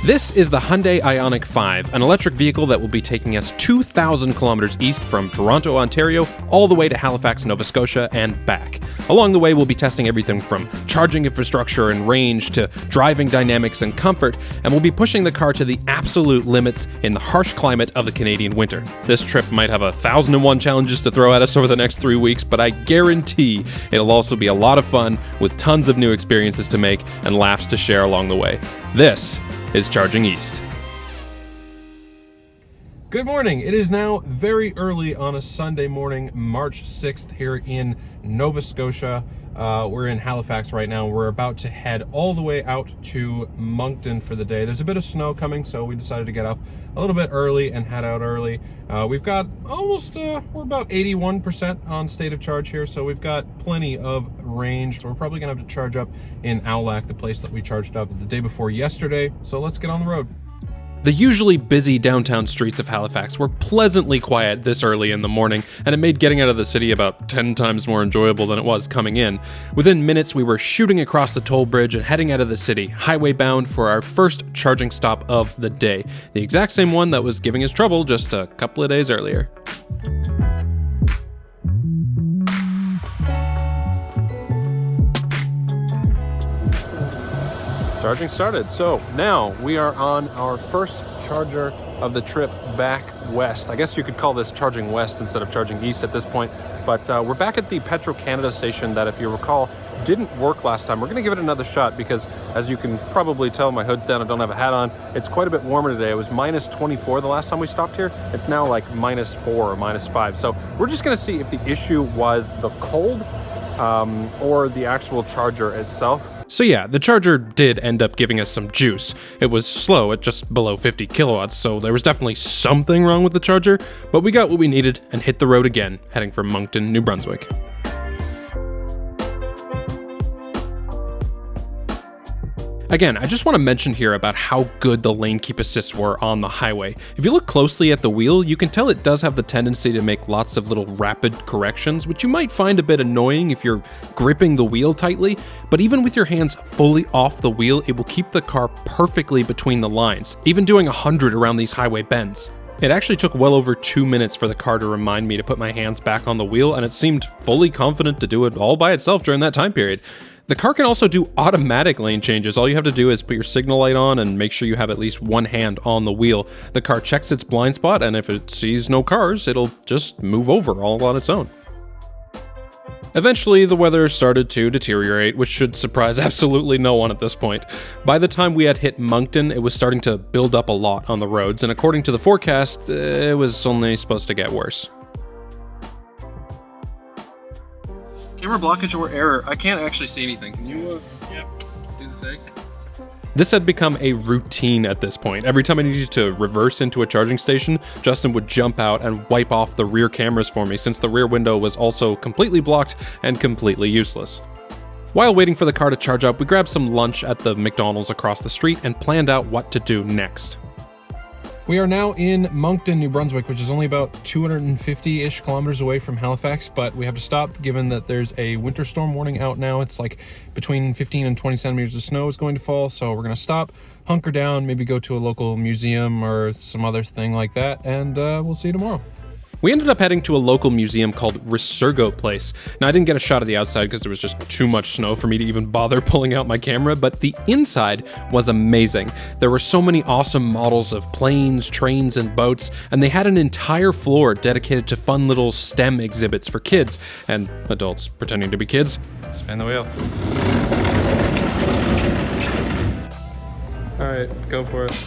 This is the Hyundai IONIQ 5, an electric vehicle that will be taking us 2,000 kilometers east from Toronto, Ontario, all the way to Halifax, Nova Scotia, and back. Along the way, we'll be testing everything from charging infrastructure and range to driving dynamics and comfort, and we'll be pushing the car to the absolute limits in the harsh climate of the Canadian winter. This trip might have 1,001 challenges to throw at us over the next 3 weeks, but I guarantee it'll also be a lot of fun with tons of new experiences to make and laughs to share along the way. This is Charging East. Good morning. It is now very early on a Sunday morning, March 6th here in Nova Scotia. We're in Halifax right now. We're about to head all the way out to Moncton for the day. There's a bit of snow coming, so we decided to get up a little bit early and head out early. We've got almost, we're about 81% on state of charge here, so we've got plenty of range. So we're probably gonna have to charge up in Aulac, the place that we charged up the day before yesterday. So let's get on the road. The usually busy downtown streets of Halifax were pleasantly quiet this early in the morning, and it made getting out of the city about 10 times more enjoyable than it was coming in. Within minutes, we were shooting across the toll bridge and heading out of the city, highway bound for our first charging stop of the day, the exact same one that was giving us trouble just a couple of days earlier. Charging started, so now we are on our first charger of the trip back west. I guess you could call this charging west instead of charging east at this point, but we're back at the Petro-Canada station that, if you recall, didn't work last time. We're gonna give it another shot because, as you can probably tell, my hood's down, I don't have a hat on. It's quite a bit warmer today. It was minus 24 the last time we stopped here. It's now like minus 4 or minus 5. So we're just gonna see if the issue was the cold or the actual charger itself. So yeah, the charger did end up giving us some juice. It was slow at just below 50 kilowatts, so there was definitely something wrong with the charger, but we got what we needed and hit the road again, heading for Moncton, New Brunswick. Again, I just want to mention here about how good the lane keep assists were on the highway. If you look closely at the wheel, you can tell it does have the tendency to make lots of little rapid corrections, which you might find a bit annoying if you're gripping the wheel tightly, but even with your hands fully off the wheel, it will keep the car perfectly between the lines, even doing 100 around these highway bends. It actually took well over 2 minutes for the car to remind me to put my hands back on the wheel, and it seemed fully confident to do it all by itself during that time period. The car can also do automatic lane changes. All you have to do is put your signal light on and make sure you have at least one hand on the wheel. The car checks its blind spot, and if it sees no cars, it'll just move over all on its own. Eventually, the weather started to deteriorate, which should surprise absolutely no one at this point. By the time we had hit Moncton, it was starting to build up a lot on the roads, and according to the forecast, it was only supposed to get worse. Camera blockage or error. I can't actually see anything. Can you, do the thing? This had become a routine at this point. Every time I needed to reverse into a charging station, Justin would jump out and wipe off the rear cameras for me, since the rear window was also completely blocked and completely useless. While waiting for the car to charge up, we grabbed some lunch at the McDonald's across the street and planned out what to do next. We are now in Moncton, New Brunswick, which is only about 250-ish kilometers away from Halifax, but we have to stop given that there's a winter storm warning out now. It's like between 15 and 20 centimeters of snow is going to fall, so we're going to stop, hunker down, maybe go to a local museum or some other thing like that, and we'll see you tomorrow. We ended up heading to a local museum called Resurgo Place. Now, I didn't get a shot of the outside because there was just too much snow for me to even bother pulling out my camera, but the inside was amazing. There were so many awesome models of planes, trains, and boats, and they had an entire floor dedicated to fun little STEM exhibits for kids, and adults pretending to be kids. Spin the wheel. All right, go for it.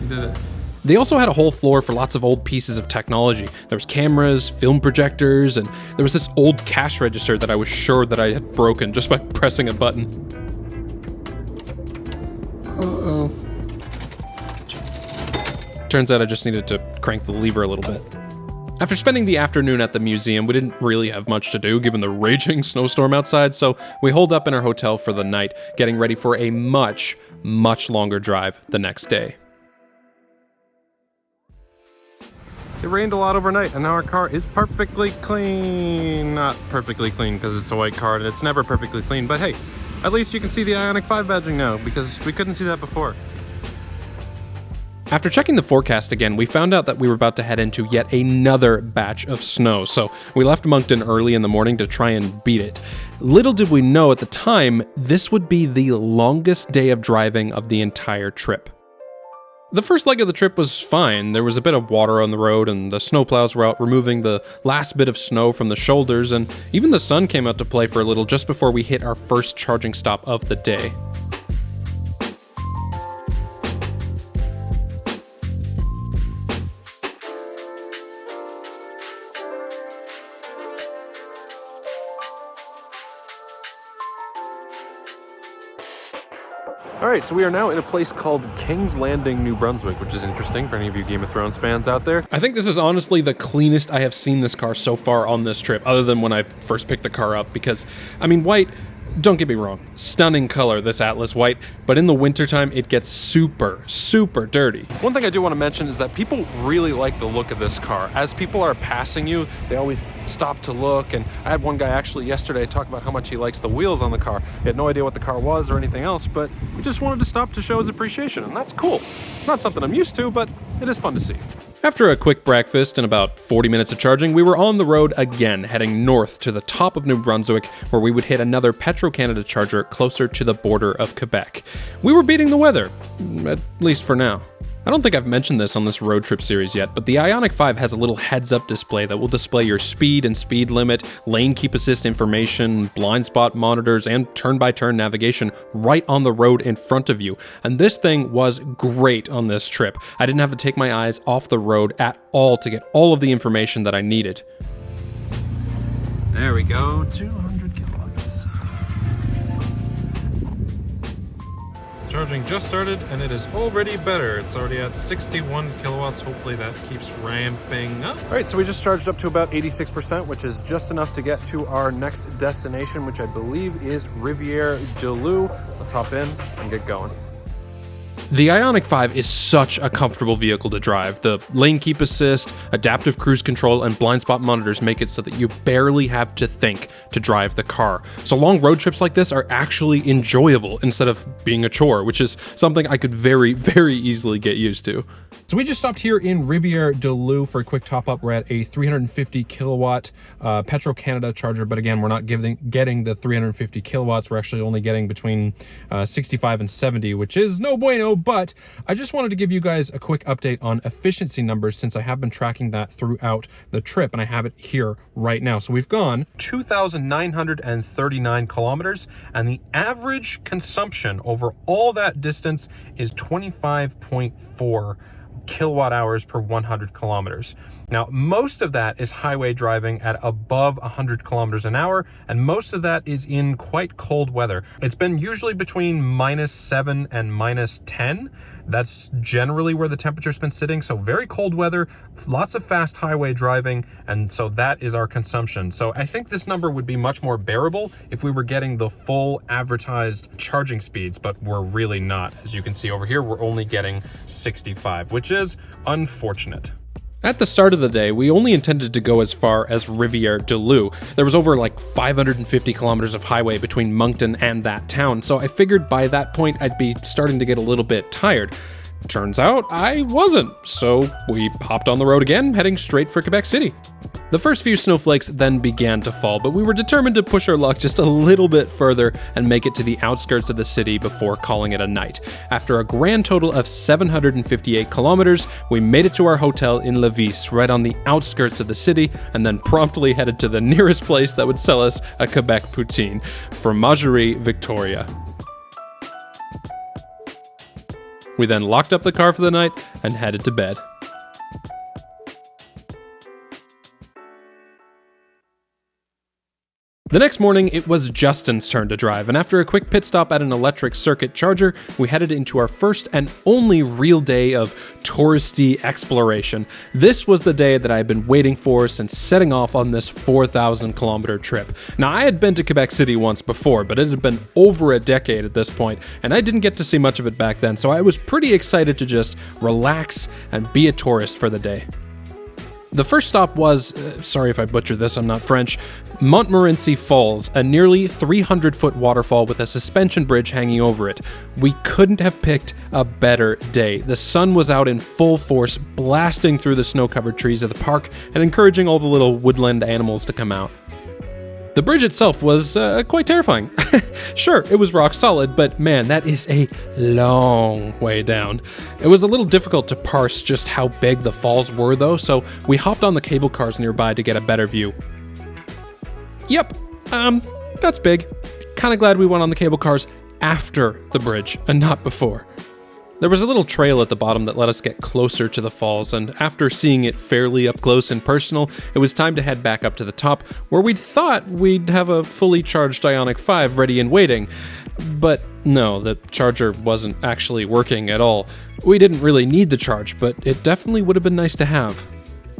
You did it. They also had a whole floor for lots of old pieces of technology. There was cameras, film projectors, and there was this old cash register that I was sure that I had broken just by pressing a button. Uh-oh. Turns out I just needed to crank the lever a little bit. After spending the afternoon at the museum, we didn't really have much to do given the raging snowstorm outside, so we holed up in our hotel for the night, getting ready for a much, much longer drive the next day. It rained a lot overnight, and now our car is perfectly clean. Not perfectly clean because it's a white car and it's never perfectly clean, but hey, At least you can see the IONIQ 5 badging now, because we couldn't see that before. After checking the forecast again, we found out that we were about to head into yet another batch of snow, so we left Moncton early in the morning to try and beat it. Little did we know at the time, this would be the longest day of driving of the entire trip. The first leg of the trip was fine. There was a bit of water on the road, and the snowplows were out removing the last bit of snow from the shoulders, and even the sun came out to play for a little just before we hit our first charging stop of the day. Alright, so we are now in a place called King's Landing, New Brunswick, which is interesting for any of you Game of Thrones fans out there. I think this is honestly the cleanest I have seen this car so far on this trip, other than when I first picked the car up, because, I mean, white, don't get me wrong, stunning color, this Atlas white, but in the wintertime, it gets super, super dirty. One thing I do want to mention is that people really like the look of this car. As people are passing you, they always stop to look, and I had one guy actually yesterday talk about how much he likes the wheels on the car. He had no idea what the car was or anything else, but he just wanted to stop to show his appreciation, and that's cool. Not something I'm used to, but it is fun to see. After a quick breakfast and about 40 minutes of charging, we were on the road again, heading north to the top of New Brunswick, where we would hit another Petro-Canada charger closer to the border of Quebec. We were beating the weather, at least for now. I don't think I've mentioned this on this road trip series yet, but the IONIQ 5 has a little heads-up display that will display your speed and speed limit, lane keep assist information, blind spot monitors, and turn-by-turn navigation right on the road in front of you. And this thing was great on this trip. I didn't have to take my eyes off the road at all to get all of the information that I needed. There we go, 200 kilowatts. Charging just started and it is already better. It's already at 61 kilowatts. Hopefully that keeps ramping up. All right, so we just charged up to about 86%, which is just enough to get to our next destination, which I believe is Rivière-du-Loup. Let's hop in and get going. The IONIQ 5 is such a comfortable vehicle to drive. The lane keep assist, adaptive cruise control, and blind spot monitors make it so that you barely have to think to drive the car. So long road trips like this are actually enjoyable instead of being a chore, which is something I could very, very easily get used to. So we just stopped here in Rivière-du-Loup for a quick top up. We're at a 350 kilowatt Petro-Canada charger, but again, we're not getting the 350 kilowatts. We're actually only getting between 65 and 70, which is no bueno, but I just wanted to give you guys a quick update on efficiency numbers since I have been tracking that throughout the trip, and I have it here right now. So we've gone 2,939 kilometers, and the average consumption over all that distance is 25.4 kilowatt hours per 100 kilometers. Now, most of that is highway driving at above 100 kilometers an hour, and most of that is in quite cold weather. It's been usually between -7 and -10. That's generally where the temperature's been sitting, so very cold weather, lots of fast highway driving, and so that is our consumption. So I think this number would be much more bearable if we were getting the full advertised charging speeds, but we're really not. As you can see over here, we're only getting 65, which is unfortunate. At the start of the day, we only intended to go as far as Rivière-du-Loup. There was over like 550 kilometers of highway between Moncton and that town, so I figured by that point I'd be starting to get a little bit tired. Turns out I wasn't, so we hopped on the road again, heading straight for Quebec City. The first few snowflakes then began to fall, but we were determined to push our luck just a little bit further and make it to the outskirts of the city before calling it a night. After a grand total of 758 kilometers, we made it to our hotel in Lévis, right on the outskirts of the city, and then promptly headed to the nearest place that would sell us a Quebec poutine, Fromagerie Victoria. We then locked up the car for the night and headed to bed. The next morning, it was Justin's turn to drive, and after a quick pit stop at an electric circuit charger, we headed into our first and only real day of touristy exploration. This was the day that I had been waiting for since setting off on this 4,000 kilometer trip. Now, I had been to Quebec City once before, but it had been over a decade at this point, and I didn't get to see much of it back then, so I was pretty excited to just relax and be a tourist for the day. The first stop was, sorry if I butchered this, I'm not French, Montmorency Falls, a nearly 300-foot waterfall with a suspension bridge hanging over it. We couldn't have picked a better day. The sun was out in full force, blasting through the snow-covered trees of the park and encouraging all the little woodland animals to come out. The bridge itself was quite terrifying. Sure, it was rock solid, but man, that is a long way down. It was a little difficult to parse just how big the falls were though, so we hopped on the cable cars nearby to get a better view. Yep, that's big. Kinda glad we went on the cable cars after the bridge and not before. There was a little trail at the bottom that let us get closer to the falls, and after seeing it fairly up close and personal, it was time to head back up to the top, where we'd thought we'd have a fully charged IONIQ 5 ready and waiting. But no, the charger wasn't actually working at all. We didn't really need the charge, but it definitely would have been nice to have.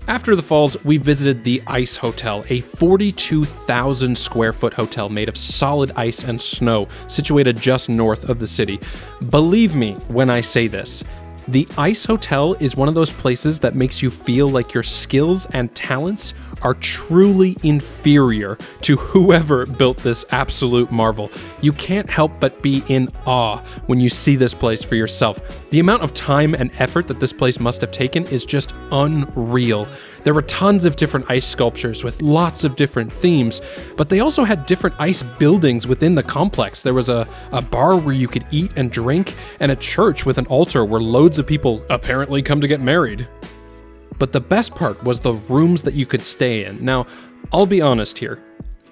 After the falls, we visited the Ice Hotel, a 42,000 square foot hotel made of solid ice and snow, situated just north of the city. Believe me when I say this, the Ice Hotel is one of those places that makes you feel like your skills and talents are truly inferior to whoever built this absolute marvel. You can't help but be in awe when you see this place for yourself. The amount of time and effort that this place must have taken is just unreal. There were tons of different ice sculptures with lots of different themes, but they also had different ice buildings within the complex. There was a bar where you could eat and drink, and a church with an altar where loads of people apparently come to get married. But the best part was the rooms that you could stay in. Now, I'll be honest here.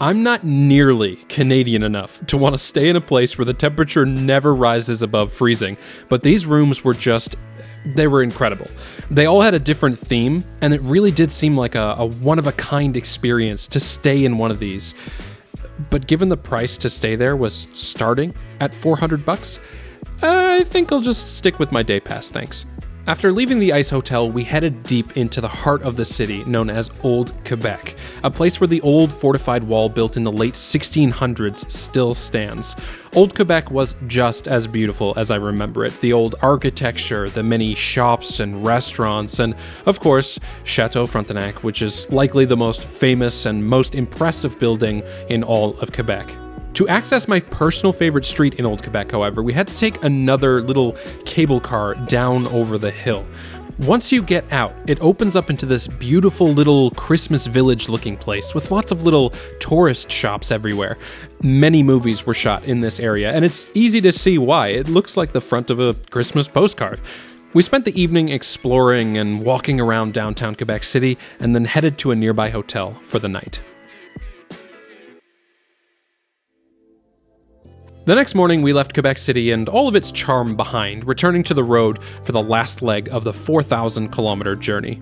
I'm not nearly Canadian enough to want to stay in a place where the temperature never rises above freezing, but these rooms were they were incredible. They all had a different theme, and it really did seem like a one-of-a-kind experience to stay in one of these. But given the price to stay there was starting at $400, I think I'll just stick with my day pass, thanks. After leaving the Ice Hotel, we headed deep into the heart of the city, known as Old Quebec, a place where the old fortified wall built in the late 1600s still stands. Old Quebec was just as beautiful as I remember it. The old architecture, the many shops and restaurants, and of course, Chateau Frontenac, which is likely the most famous and most impressive building in all of Quebec. To access my personal favorite street in Old Quebec, however, we had to take another little cable car down over the hill. Once you get out, it opens up into this beautiful little Christmas village looking place with lots of little tourist shops everywhere. Many movies were shot in this area, and it's easy to see why. It looks like the front of a Christmas postcard. We spent the evening exploring and walking around downtown Quebec City, and then headed to a nearby hotel for the night. The next morning, we left Quebec City and all of its charm behind, returning to the road for the last leg of the 4,000-kilometer journey.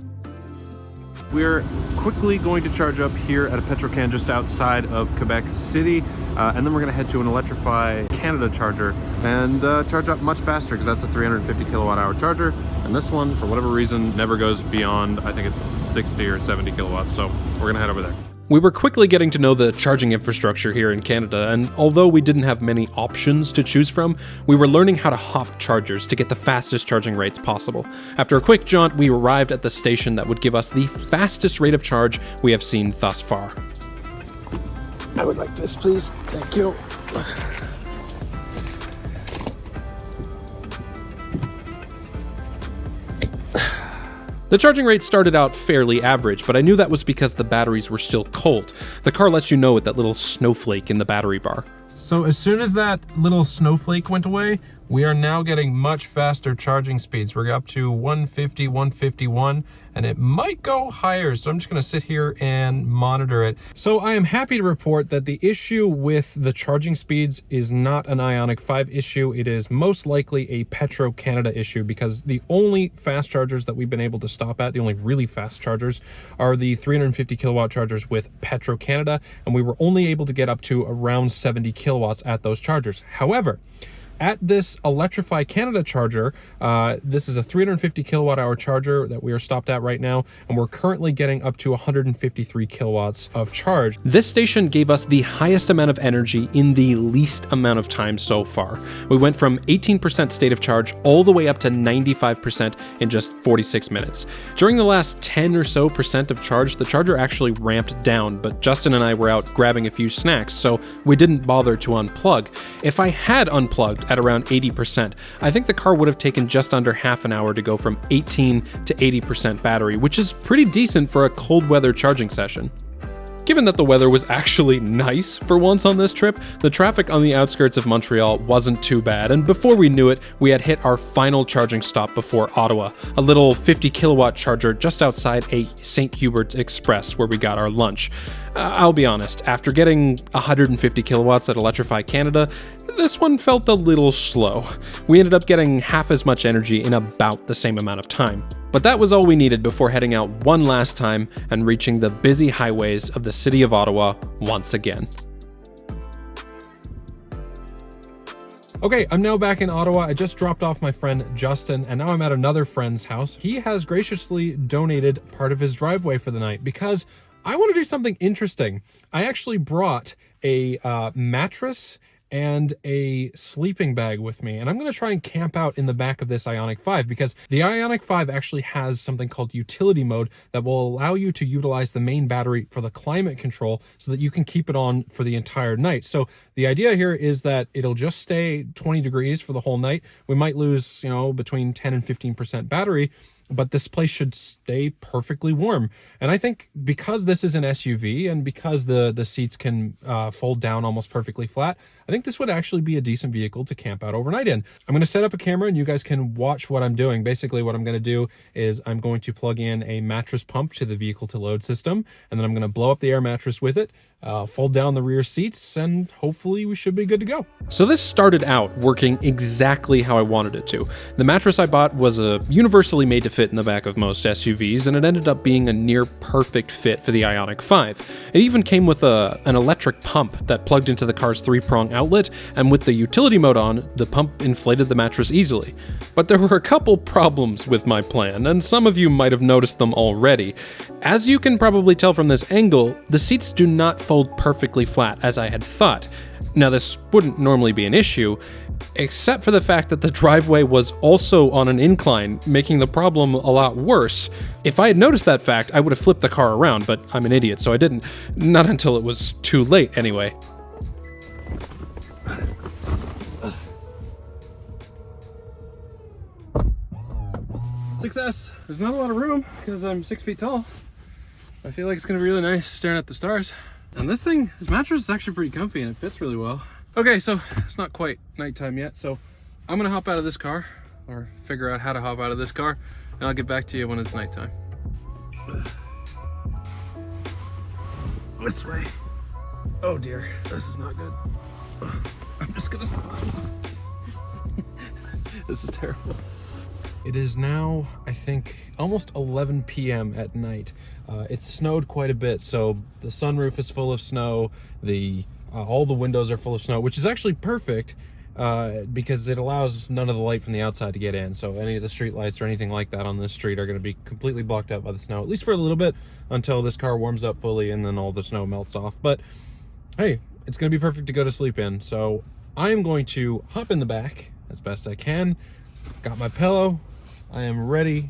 We're quickly going to charge up here at a Petrocan just outside of Quebec City, and then we're going to head to an Electrify Canada charger and charge up much faster because that's a 350 kilowatt-hour charger, and this one, for whatever reason, never goes beyond, I think it's 60 or 70 kilowatts, so we're going to head over there. We were quickly getting to know the charging infrastructure here in Canada, and although we didn't have many options to choose from, we were learning how to hop chargers to get the fastest charging rates possible. After a quick jaunt, we arrived at the station that would give us the fastest rate of charge we have seen thus far. I would like this, please. Thank you. The charging rate started out fairly average, but I knew that was because the batteries were still cold. The car lets you know with that little snowflake in the battery bar. So as soon as that little snowflake went away, we are now getting much faster charging speeds. We're up to 150, 151, and it might go higher, so I'm just gonna sit here and monitor it. So I am happy to report that the issue with the charging speeds is not an IONIQ 5 issue. It is most likely a Petro-Canada issue, because the only fast chargers that we've been able to stop at, the only really fast chargers, are the 350 kilowatt chargers with Petro-Canada, and we were only able to get up to around 70 kilowatts at those chargers. However, at this Electrify Canada charger, this is a 350 kilowatt hour charger that we are stopped at right now, and we're currently getting up to 153 kilowatts of charge. This station gave us the highest amount of energy in the least amount of time so far. We went from 18% state of charge all the way up to 95% in just 46 minutes. During the last 10 or so percent of charge, the charger actually ramped down, but Justin and I were out grabbing a few snacks, so we didn't bother to unplug. If I had unplugged at around 80%, I think the car would have taken just under half an hour to go from 18 to 80% battery, which is pretty decent for a cold weather charging session. Given that the weather was actually nice for once on this trip, the traffic on the outskirts of Montreal wasn't too bad, and before we knew it, we had hit our final charging stop before Ottawa, a little 50 kilowatt charger just outside a St. Hubert's Express where we got our lunch. I'll be honest, after getting 150 kilowatts at Electrify Canada, this one felt a little slow. We ended up getting half as much energy in about the same amount of time. But that was all we needed before heading out one last time and reaching the busy highways of the city of Ottawa once again. Okay, I'm now back in Ottawa. I just dropped off my friend Justin, and now I'm at another friend's house. He has graciously donated part of his driveway for the night because I want to do something interesting. I actually brought a mattress and a sleeping bag with me, and I'm going to try and camp out in the back of this IONIQ 5 because the IONIQ 5 actually has something called utility mode that will allow you to utilize the main battery for the climate control so that you can keep it on for the entire night. So the idea here is that it'll just stay 20 degrees for the whole night. We might lose, between 10 and 15% battery, but this place should stay perfectly warm. And I think because this is an SUV and because the seats can fold down almost perfectly flat, I think this would actually be a decent vehicle to camp out overnight in. I'm going to set up a camera and you guys can watch what I'm doing. Basically what I'm going to do is I'm going to plug in a mattress pump to the vehicle to load system, and then I'm going to blow up the air mattress with it, fold down the rear seats, and hopefully we should be good to go. So this started out working exactly how I wanted it to. The mattress I bought was universally made to fit in the back of most SUVs, and it ended up being a near perfect fit for the IONIQ 5. It even came with an electric pump that plugged into the car's 3-prong outlet, and with the utility mode on, the pump inflated the mattress easily. But there were a couple problems with my plan, and some of you might have noticed them already. As you can probably tell from this angle, the seats do not fold perfectly flat as I had thought. Now this wouldn't normally be an issue, except for the fact that the driveway was also on an incline, making the problem a lot worse. If I had noticed that fact, I would have flipped the car around, but I'm an idiot, so I didn't. Not until it was too late, anyway. Success! There's not a lot of room because I'm 6 feet tall. I feel like it's gonna be really nice staring at the stars. And this mattress is actually pretty comfy and it fits really well. Okay, so it's not quite nighttime yet, so I'm gonna hop out of this car, or figure out how to hop out of this car, and I'll get back to you when it's nighttime. This way. Oh dear, this is not good. I'm just gonna slide. This is terrible. It is now, I think, almost 11 p.m. at night. It snowed quite a bit, so the sunroof is full of snow. All the windows are full of snow, which is actually perfect because it allows none of the light from the outside to get in. So any of the street lights or anything like that on this street are going to be completely blocked out by the snow, at least for a little bit, until this car warms up fully and then all the snow melts off. But hey, it's going to be perfect to go to sleep in. So I am going to hop in the back as best I can. Got my pillow. I am ready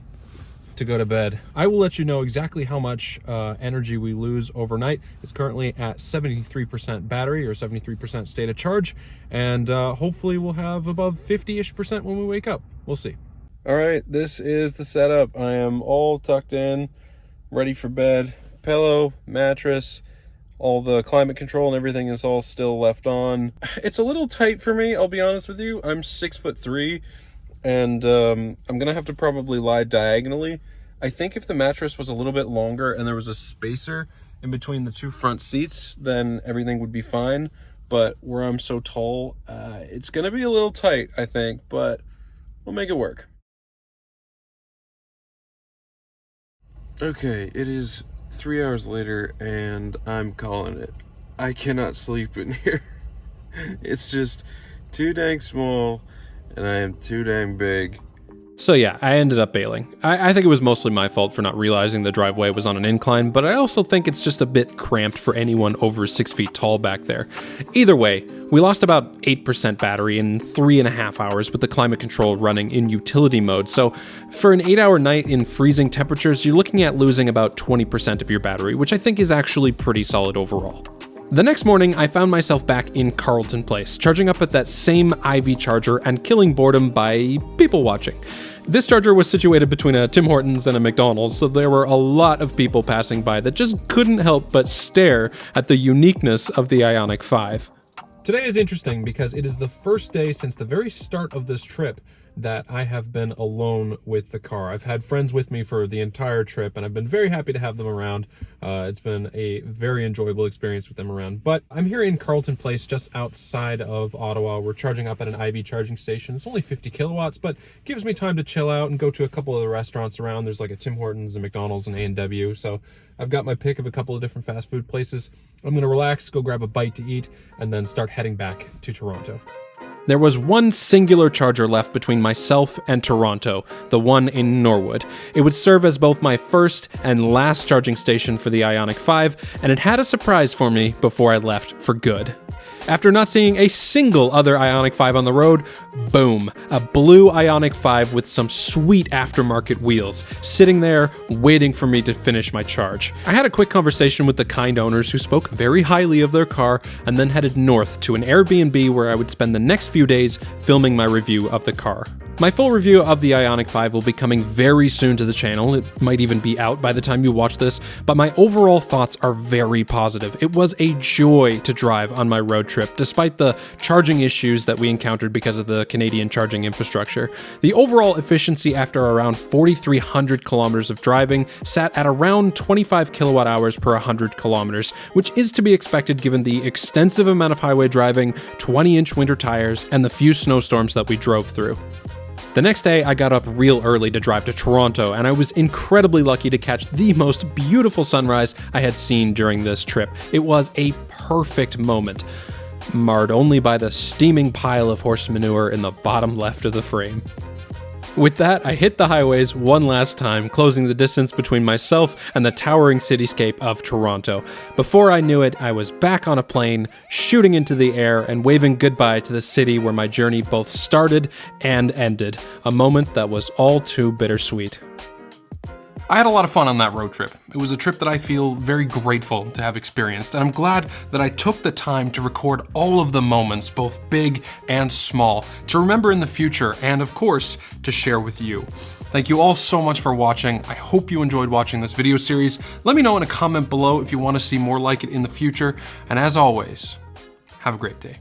to go to bed. I will let you know exactly how much energy we lose overnight. It's currently at 73% battery or 73% state of charge, and hopefully we'll have above 50-ish% when we wake up. We'll see. All right, this is the setup. I am all tucked in, ready for bed. Pillow, mattress, all the climate control and everything is all still left on. It's a little tight for me, I'll be honest with you. I'm 6'3", and I'm gonna have to probably lie diagonally. I think if the mattress was a little bit longer and there was a spacer in between the two front seats, then everything would be fine. But where I'm so tall, it's gonna be a little tight, I think, but we'll make it work. Okay, it is 3 hours later and I'm calling it. I cannot sleep in here. It's just too dang small, and I am too dang big. So yeah, I ended up bailing. I think it was mostly my fault for not realizing the driveway was on an incline, but I also think it's just a bit cramped for anyone over 6 feet tall back there. Either way, we lost about 8% battery in 3.5 hours with the climate control running in utility mode, so for an 8-hour night in freezing temperatures, you're looking at losing about 20% of your battery, which I think is actually pretty solid overall. The next morning, I found myself back in Carleton Place, charging up at that same IV charger and killing boredom by people watching. This charger was situated between a Tim Hortons and a McDonald's, so there were a lot of people passing by that just couldn't help but stare at the uniqueness of the IONIQ 5. Today is interesting because it is the first day since the very start of this trip that I have been alone with the car. I've had friends with me for the entire trip, and I've been very happy to have them around. It's been a very enjoyable experience with them around. But I'm here in Carleton Place, just outside of Ottawa. We're charging up at an IV charging station. It's only 50 kilowatts, but gives me time to chill out and go to a couple of the restaurants around. There's like a Tim Hortons, a McDonald's, and A&W. So I've got my pick of a couple of different fast food places. I'm gonna relax, go grab a bite to eat, and then start heading back to Toronto. There was one singular charger left between myself and Toronto, the one in Norwood. It would serve as both my first and last charging station for the IONIQ 5, and it had a surprise for me before I left for good. After not seeing a single other IONIQ 5 on the road, boom, a blue IONIQ 5 with some sweet aftermarket wheels, sitting there waiting for me to finish my charge. I had a quick conversation with the kind owners who spoke very highly of their car and then headed north to an Airbnb where I would spend the next few days filming my review of the car. My full review of the IONIQ 5 will be coming very soon to the channel. It might even be out by the time you watch this, but my overall thoughts are very positive. It was a joy to drive on my road trip, despite the charging issues that we encountered because of the Canadian charging infrastructure. The overall efficiency after around 4,300 kilometers of driving sat at around 25 kilowatt hours per 100 kilometers, which is to be expected given the extensive amount of highway driving, 20-inch winter tires, and the few snowstorms that we drove through. The next day, I got up real early to drive to Toronto, and I was incredibly lucky to catch the most beautiful sunrise I had seen during this trip. It was a perfect moment, marred only by the steaming pile of horse manure in the bottom left of the frame. With that, I hit the highways one last time, closing the distance between myself and the towering cityscape of Toronto. Before I knew it, I was back on a plane, shooting into the air and waving goodbye to the city where my journey both started and ended, a moment that was all too bittersweet. I had a lot of fun on that road trip. It was a trip that I feel very grateful to have experienced, and I'm glad that I took the time to record all of the moments, both big and small, to remember in the future and, of course, to share with you. Thank you all so much for watching. I hope you enjoyed watching this video series. Let me know in a comment below if you want to see more like it in the future, and as always, have a great day.